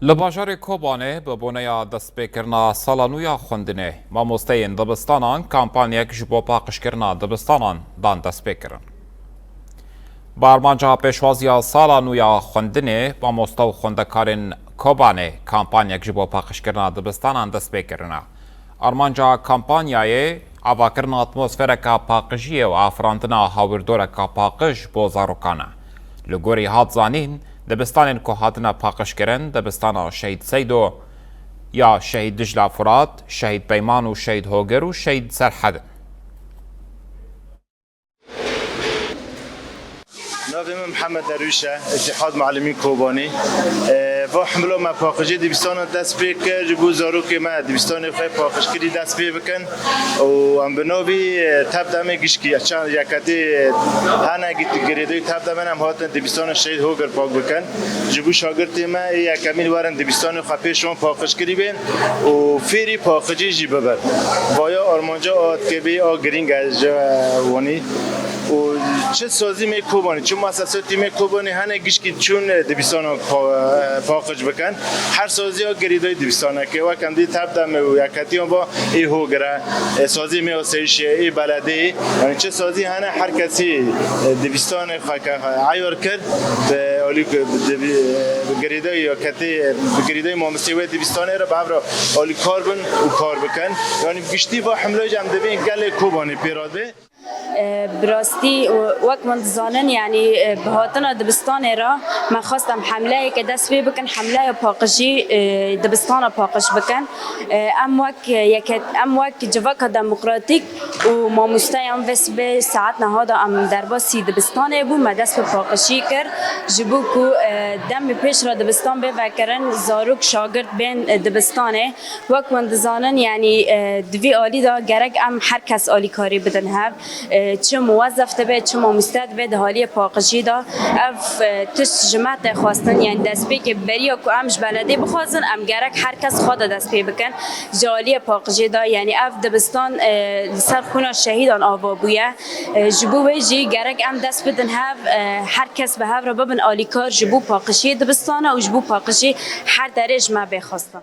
لباجار کوبانه به بونه دست بکرنا سالانویا خوندنه مامۆستeyên dibistanan kampanyek ji bo paqijkirina dibistanan dan dest pêkirin. Barmanca pêşwaziya sala nû ya xwendinê mamosta û xwendekarên Kobanê kampanyek ji bo paqijkirina dibistanan dest pêkirine. Armanca kampanyayê avakirina atmosfereka paqijiyê û afirandina hawirdoreka paqij bo zarokan e. Li gorî hat zanîn دبستان که هاتنا پاکش کردن دبستان شهید سیدو یا شهید دجله فرات شهید پیمان و شهید هوگر و شهید سرحد. نام محمد درویشه اتحاد معلمین کوبانی و حمله ما پاکجی دبستان دست پیکر جبو زارو که ما دبستان خواهی پاکش کردی دست پی بکن و ام بنابی تب دمه گشکی چند یکتی هنه گیت گریدوی تب دمه هم هاتن دبستان شهید هوگر پاک بکن جبو شاگردی ما یکمیل وارن دبستان خواهی شون پاکش کردی بین و فیری پاکجی جی ببر بایا آرمانجا آد که بی آگرینگ از وانی و چه سازی می کوبانی چون مؤسساتی می کوبانی هنه گشکی چون دبستان پاکج بکن هر سازی ها گریدای دبستانه که وقتی دی تب دم و یکتی با ای هوگره سازی می آسایش ای بلده یعنی چه سازی هنه هر کسی دبستان عیار کرد به اولی گریدای یکتی گریدای ماموستی و دبستانه را به هر اولی کار بن و کار بکن یعنی گشتی با حمله جمع دبین گل کوبانی پیراده براستی وقت من زانن یعنی بهاتنا دبستان را من خواستم حمله که دست بی بکن حمله پاکشی دبستان پاکش بکن ام وقت جواک دموکراتیک و ماموستایان وس به ساعت نهادا ام درباسی دبستان بو ما دست به پاکشی کر جبو کو دم پیش را دبستان به وکرن زاروک شاگرد بین دبستانه وقت من زانن یعنی دوی عالی دا گرگ ام هر کس عالی کاری بدن هب چه موظف تبه چه مستعد به حالی پاکشی دا اف تش جماعت خواستن یعنی دست پی که بریا کو امش بلده بخوازن ام گرک هر کس خود دست پی بکن جالی پاکشی دا یعنی اف دبستان سر خونه شهیدان آوا بویه جبو ویجی گرک ام دست بدن هف هر کس به هف را ببن آلیکار جبو پاکشی دبستانه و جبو پاکشی هر درج ما بخواستن